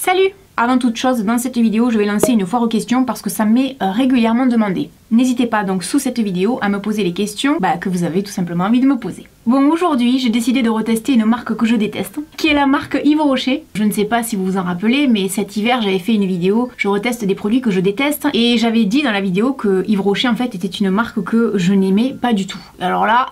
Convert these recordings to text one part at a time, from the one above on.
Salut! Avant toute chose, dans cette vidéo, je vais lancer une foire aux questions parce que ça m'est régulièrement demandé. N'hésitez pas donc sous cette vidéo à me poser les questions que vous avez tout simplement envie de me poser. Bon, aujourd'hui, j'ai décidé de retester une marque que je déteste, qui est la marque Yves Rocher. Je ne sais pas si vous vous en rappelez, mais cet hiver, j'avais fait une vidéo, je reteste des produits que je déteste, et j'avais dit dans la vidéo que Yves Rocher, en fait, était une marque que je n'aimais pas du tout. Alors là,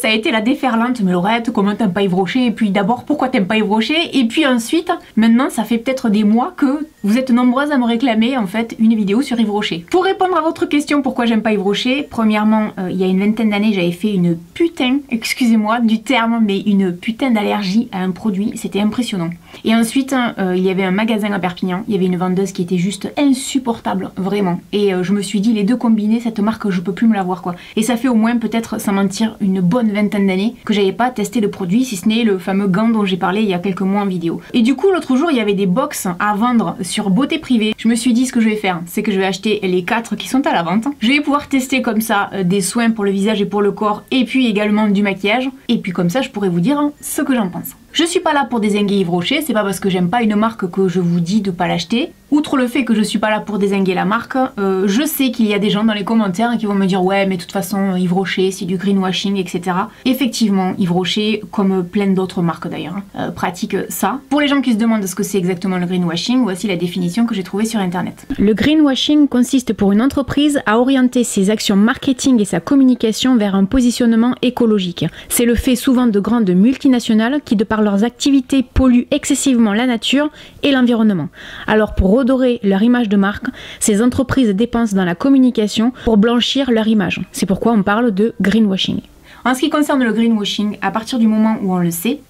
ça a été la déferlante, mais Laurette, comment t'aimes pas Yves Rocher? Et puis d'abord, pourquoi t'aimes pas Yves Rocher? Et puis ensuite, maintenant, ça fait peut-être des mois que vous êtes nombreuses à me réclamer, en fait, une vidéo sur Yves Rocher. Pour répondre à votre question, pourquoi j'aime pas Yves Rocher, premièrement, il y a une vingtaine d'années, j'avais fait une putain, excusez-moi du terme, mais une putain d'allergie à un produit, c'était impressionnant. Et ensuite, il y avait un magasin à Perpignan, il y avait une vendeuse qui était juste insupportable, vraiment. Et je me suis dit, les deux combinés, cette marque, je peux plus me la voir, quoi. Et ça fait au moins, peut-être, sans mentir, une bonne vingtaine d'années que j'avais pas testé de produit, si ce n'est le fameux gant dont j'ai parlé il y a quelques mois en vidéo. Et du coup, l'autre jour, il y avait des box à vendre sur Beauté Privée. Je me suis dit, ce que je vais faire, c'est que je vais acheter les 4 qui sont à la vente. Je vais pouvoir tester comme ça des soins pour le visage et pour le corps, et puis également du maquillage. Et puis comme ça, je pourrais vous dire ce que j'en pense. Je suis pas là pour dézinguer Yves Rocher, c'est pas parce que j'aime pas une marque que je vous dis de pas l'acheter. Outre le fait que je suis pas là pour dézinguer la marque, je sais qu'il y a des gens dans les commentaires qui vont me dire ouais mais de toute façon Yves Rocher c'est du greenwashing etc. Effectivement Yves Rocher, comme plein d'autres marques d'ailleurs, pratique ça. Pour les gens qui se demandent ce que c'est exactement le greenwashing, voici la définition que j'ai trouvée sur internet. Le greenwashing consiste pour une entreprise à orienter ses actions marketing et sa communication vers un positionnement écologique. C'est le fait souvent de grandes multinationales qui de par leurs activités polluent excessivement la nature et l'environnement. Alors pour redorer leur image de marque, ces entreprises dépensent dans la communication pour blanchir leur image. C'est pourquoi on parle de greenwashing. En ce qui concerne le greenwashing, à partir du moment où on le sait,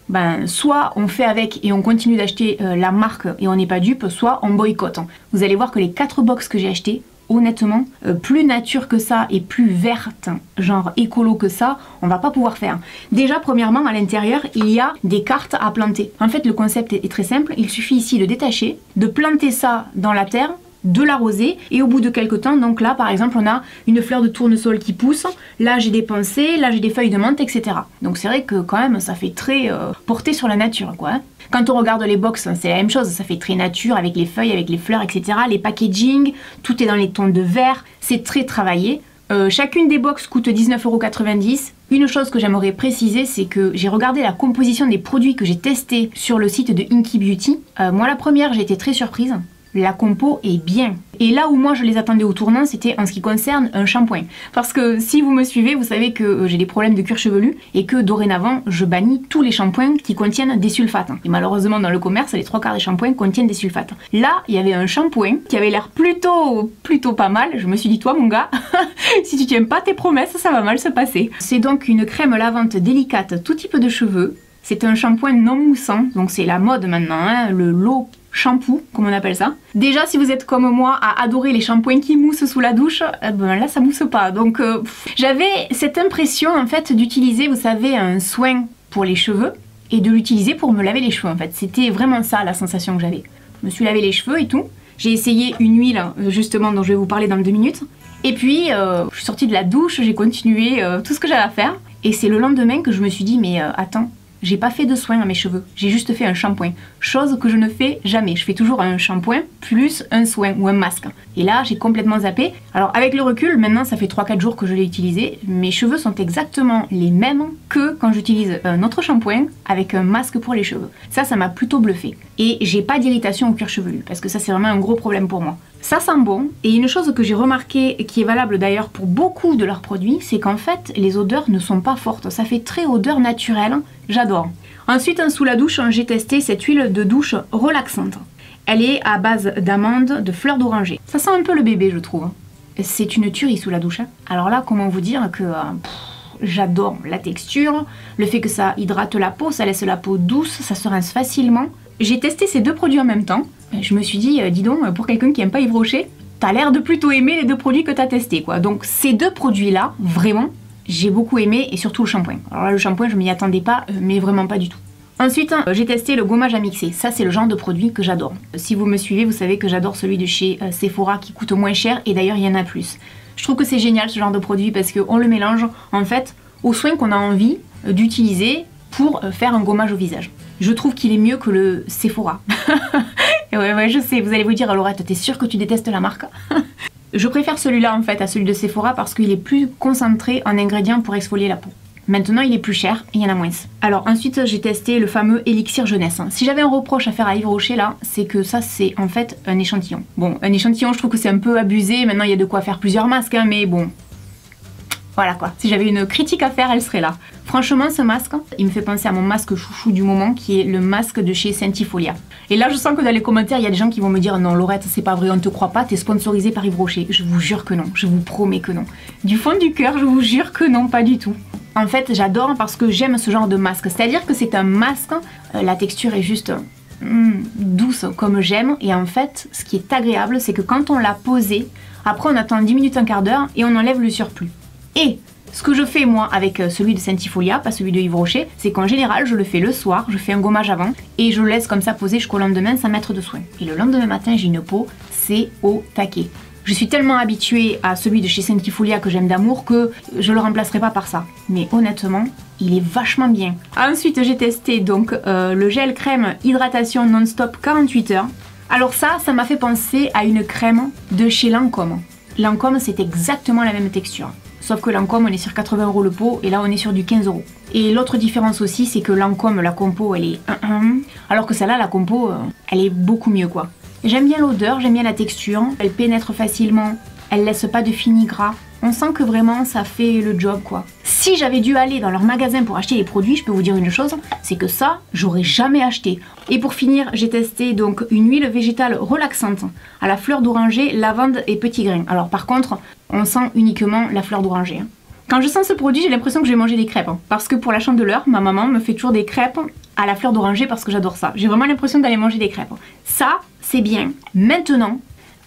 soit on fait avec et on continue d'acheter la marque et on n'est pas dupe, soit on boycotte. Vous allez voir que les 4 box que j'ai achetées, honnêtement, plus nature que ça et plus verte, genre écolo que ça, on va pas pouvoir faire. Déjà, premièrement, à l'intérieur, il y a des cartes à planter. En fait, le concept est très simple. Il suffit ici de détacher, de planter ça dans la terre, de l'arroser, et au bout de quelques temps, donc là, par exemple, on a une fleur de tournesol qui pousse, là, j'ai des pensées, là, j'ai des feuilles de menthe, etc. Donc c'est vrai que quand même, ça fait très porté sur la nature, quoi. Quand on regarde les box, c'est la même chose, ça fait très nature, avec les feuilles, avec les fleurs, etc. Les packaging, tout est dans les tons de vert, c'est très travaillé. Chacune des box coûte 19,90 €. Une chose que j'aimerais préciser, c'est que j'ai regardé la composition des produits que j'ai testés sur le site de Inky Beauty. Moi, la première, j'ai été très surprise. La compo est bien. Et là où moi je les attendais au tournant, c'était en ce qui concerne un shampoing. Parce que si vous me suivez, vous savez que j'ai des problèmes de cuir chevelu et que dorénavant, je bannis tous les shampoings qui contiennent des sulfates. Et malheureusement, dans le commerce, les 3/4 des shampoings contiennent des sulfates. Là, il y avait un shampoing qui avait l'air plutôt pas mal. Je me suis dit, toi mon gars, si tu tiens pas tes promesses, ça va mal se passer. C'est donc une crème lavante délicate, tout type de cheveux. C'est un shampoing non moussant, donc c'est la mode maintenant, le low shampoo, comme on appelle ça. Déjà, si vous êtes comme moi à adorer les shampoings qui moussent sous la douche, là ça mousse pas. Donc j'avais cette impression en fait d'utiliser, vous savez, un soin pour les cheveux et de l'utiliser pour me laver les cheveux en fait. C'était vraiment ça la sensation que j'avais. Je me suis lavé les cheveux et tout. J'ai essayé une huile justement dont je vais vous parler dans 2 minutes. Et puis je suis sortie de la douche, j'ai continué tout ce que j'avais à faire. Et c'est le lendemain que je me suis dit mais attends, j'ai pas fait de soin à mes cheveux, j'ai juste fait un shampoing. Chose que je ne fais jamais. Je fais toujours un shampoing plus un soin ou un masque. Et là, j'ai complètement zappé. Alors avec le recul, maintenant ça fait 3-4 jours que je l'ai utilisé. Mes cheveux sont exactement les mêmes que quand j'utilise un autre shampoing avec un masque pour les cheveux. Ça m'a plutôt bluffé. Et j'ai pas d'irritation au cuir chevelu parce que ça c'est vraiment un gros problème pour moi. Ça sent bon, et une chose que j'ai remarqué, qui est valable d'ailleurs pour beaucoup de leurs produits, c'est qu'en fait, les odeurs ne sont pas fortes. Ça fait très odeur naturelle, j'adore. Ensuite, sous la douche, j'ai testé cette huile de douche relaxante. Elle est à base d'amandes, de fleurs d'oranger. Ça sent un peu le bébé, je trouve. C'est une tuerie sous la douche. Alors là, comment vous dire que j'adore la texture, le fait que ça hydrate la peau, ça laisse la peau douce, ça se rince facilement. J'ai testé ces 2 produits en même temps. Je me suis dit, dis donc, pour quelqu'un qui aime pas Yves Rocher, t'as l'air de plutôt aimer les 2 produits que t'as testés, quoi. Donc ces 2 produits-là, vraiment, j'ai beaucoup aimé, et surtout le shampoing. Alors là, le shampoing, je m'y attendais pas, mais vraiment pas du tout. Ensuite, j'ai testé le gommage à mixer. Ça, c'est le genre de produit que j'adore. Si vous me suivez, vous savez que j'adore celui de chez Sephora qui coûte moins cher, et d'ailleurs, il y en a plus. Je trouve que c'est génial ce genre de produit parce qu'on le mélange, en fait, aux soins qu'on a envie d'utiliser pour faire un gommage au visage. Je trouve qu'il est mieux que le Sephora. Ouais, je sais, vous allez vous dire, Laurette, t'es sûre que tu détestes la marque? Je préfère celui-là en fait à celui de Sephora parce qu'il est plus concentré en ingrédients pour exfolier la peau. Maintenant, il est plus cher et il y en a moins. Alors ensuite, j'ai testé le fameux Elixir Jeunesse. Si j'avais un reproche à faire à Yves Rocher là, c'est que ça c'est en fait un échantillon. Bon, un échantillon, je trouve que c'est un peu abusé. Maintenant, il y a de quoi faire plusieurs masques, hein, mais bon... Voilà quoi, si j'avais une critique à faire, elle serait là. Franchement, ce masque, il me fait penser à mon masque chouchou du moment, qui est le masque de chez Sentifolia. Et là, je sens que dans les commentaires, il y a des gens qui vont me dire « Non, Laurette, c'est pas vrai, on te croit pas, t'es sponsorisée par Yves Rocher. » Je vous jure que non, je vous promets que non. Du fond du cœur, je vous jure que non, pas du tout. En fait, j'adore parce que j'aime ce genre de masque. C'est-à-dire que c'est un masque, la texture est juste... douce comme j'aime, et en fait ce qui est agréable c'est que quand on l'a posé, après on attend 10 minutes, un quart d'heure et on enlève le surplus. Et ce que je fais moi avec celui de Sentifolia, pas celui de Yves Rocher, c'est qu'en général je le fais le soir, je fais un gommage avant et je le laisse comme ça poser jusqu'au lendemain sans mettre de soin. Et le lendemain matin j'ai une peau, c'est au taquet. Je suis tellement habituée à celui de chez Sentifolia que j'aime d'amour que je le remplacerai pas par ça. Mais honnêtement, il est vachement bien. Ensuite, j'ai testé donc le gel crème hydratation non-stop 48 heures. Alors ça m'a fait penser à une crème de chez Lancôme. Lancôme, c'est exactement la même texture. Sauf que Lancôme, on est sur 80 € le pot et là, on est sur du 15 €. Et l'autre différence aussi, c'est que Lancôme, la compo, elle est 1-1. Alors que celle-là, la compo, elle est beaucoup mieux quoi. J'aime bien l'odeur, j'aime bien la texture, elle pénètre facilement, elle laisse pas de fini gras. On sent que vraiment ça fait le job quoi. Si j'avais dû aller dans leur magasin pour acheter les produits, je peux vous dire une chose, c'est que ça, j'aurais jamais acheté. Et pour finir, j'ai testé donc une huile végétale relaxante à la fleur d'oranger, lavande et petits grains. Alors par contre, on sent uniquement la fleur d'oranger. Quand je sens ce produit, j'ai l'impression que je vais manger des crêpes. Parce que pour la chandeleur, ma maman me fait toujours des crêpes à la fleur d'oranger parce que j'adore ça. J'ai vraiment l'impression d'aller manger des crêpes. Ça, c'est bien. Maintenant,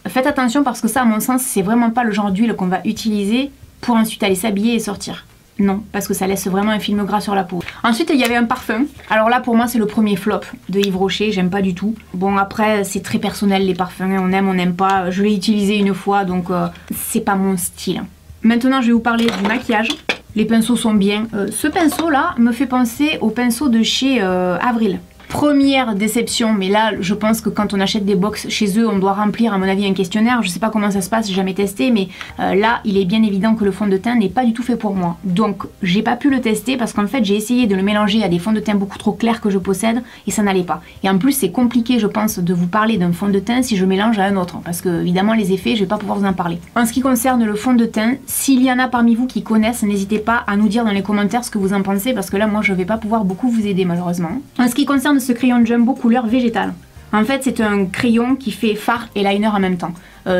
faites attention parce que ça, à mon sens, c'est vraiment pas le genre d'huile qu'on va utiliser pour ensuite aller s'habiller et sortir. Non, parce que ça laisse vraiment un film gras sur la peau. Ensuite, il y avait un parfum. Alors là, pour moi, c'est le premier flop de Yves Rocher. J'aime pas du tout. Bon, après, c'est très personnel les parfums. On aime, on n'aime pas. Je l'ai utilisé une fois, donc c'est pas mon style. Maintenant, je vais vous parler du maquillage. Les pinceaux sont bien. Ce pinceau-là me fait penser au pinceau de chez Avril. Première déception, mais là je pense que quand on achète des box chez eux on doit remplir à mon avis un questionnaire, je sais pas comment ça se passe, j'ai jamais testé, mais là il est bien évident que le fond de teint n'est pas du tout fait pour moi. Donc j'ai pas pu le tester parce qu'en fait j'ai essayé de le mélanger à des fonds de teint beaucoup trop clairs que je possède et ça n'allait pas. Et en plus c'est compliqué je pense de vous parler d'un fond de teint si je mélange à un autre, parce que évidemment les effets je vais pas pouvoir vous en parler. En ce qui concerne le fond de teint, s'il y en a parmi vous qui connaissent, n'hésitez pas à nous dire dans les commentaires ce que vous en pensez, parce que là moi je vais pas pouvoir beaucoup vous aider malheureusement. En ce qui concerne ce crayon Jumbo couleur végétale. En fait, c'est un crayon qui fait fard et liner en même temps.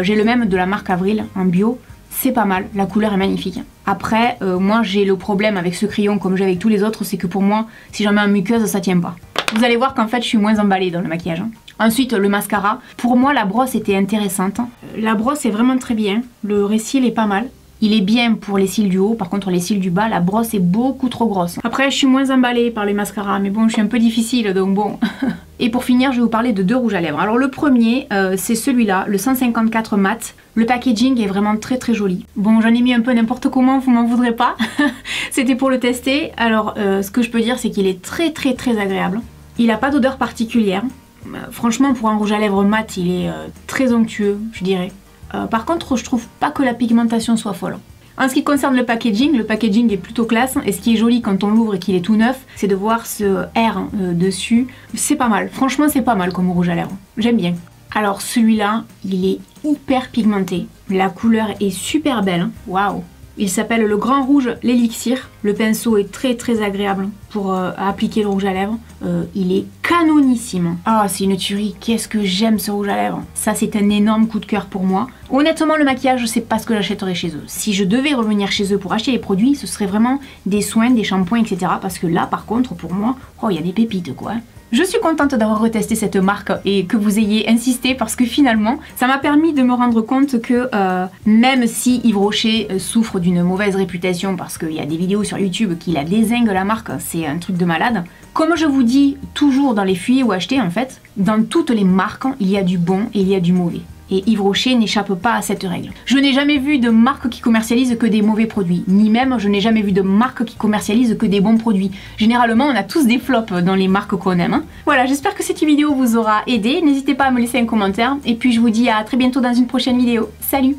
J'ai le même de la marque Avril en bio. C'est pas mal, la couleur est magnifique. Après, moi j'ai le problème avec ce crayon comme j'ai avec tous les autres, c'est que pour moi, si j'en mets en muqueuse, ça tient pas. Vous allez voir qu'en fait, je suis moins emballée dans le maquillage. Ensuite, le mascara. Pour moi, la brosse était intéressante. La brosse est vraiment très bien. Le récil est pas mal. Il est bien pour les cils du haut, par contre les cils du bas, la brosse est beaucoup trop grosse. Après je suis moins emballée par les mascaras, mais bon je suis un peu difficile donc bon. Et pour finir je vais vous parler de deux rouges à lèvres. Alors le premier c'est celui-là, le 154 mat. Le packaging est vraiment très très joli. Bon j'en ai mis un peu n'importe comment, vous m'en voudrez pas. C'était pour le tester. Alors ce que je peux dire c'est qu'il est très très très agréable. Il n'a pas d'odeur particulière. Franchement pour un rouge à lèvres mat il est très onctueux je dirais. Par contre, je trouve pas que la pigmentation soit folle. En ce qui concerne le packaging est plutôt classe. Et ce qui est joli quand on l'ouvre et qu'il est tout neuf, c'est de voir ce R dessus. C'est pas mal. Franchement, c'est pas mal comme rouge à lèvres. J'aime bien. Alors celui-là, il est hyper pigmenté. La couleur est super belle. Waouh! Il s'appelle le Grand Rouge l'Élixir. Le pinceau est très très agréable pour appliquer le rouge à lèvres. Il est canonissime. Ah, c'est une tuerie. Qu'est-ce que j'aime ce rouge à lèvres. Ça, c'est un énorme coup de cœur pour moi. Honnêtement, le maquillage, je sais pas ce que j'achèterais chez eux. Si je devais revenir chez eux pour acheter les produits, ce serait vraiment des soins, des shampoings, etc. Parce que là, par contre, pour moi, oh, il y a des pépites, quoi. Je suis contente d'avoir retesté cette marque et que vous ayez insisté parce que finalement, ça m'a permis de me rendre compte que même si Yves Rocher souffre d'une mauvaise réputation parce qu'il y a des vidéos sur YouTube qui la dézinguent la marque, c'est un truc de malade. Comme je vous dis toujours dans les fuyers ou acheter en fait, dans toutes les marques, il y a du bon et il y a du mauvais. Et Yves Rocher n'échappe pas à cette règle. Je n'ai jamais vu de marque qui commercialise que des mauvais produits, ni même je n'ai jamais vu de marque qui commercialise que des bons produits. Généralement, on a tous des flops dans les marques qu'on aime. Voilà, j'espère que cette vidéo vous aura aidé. N'hésitez pas à me laisser un commentaire. Et puis je vous dis à très bientôt dans une prochaine vidéo. Salut!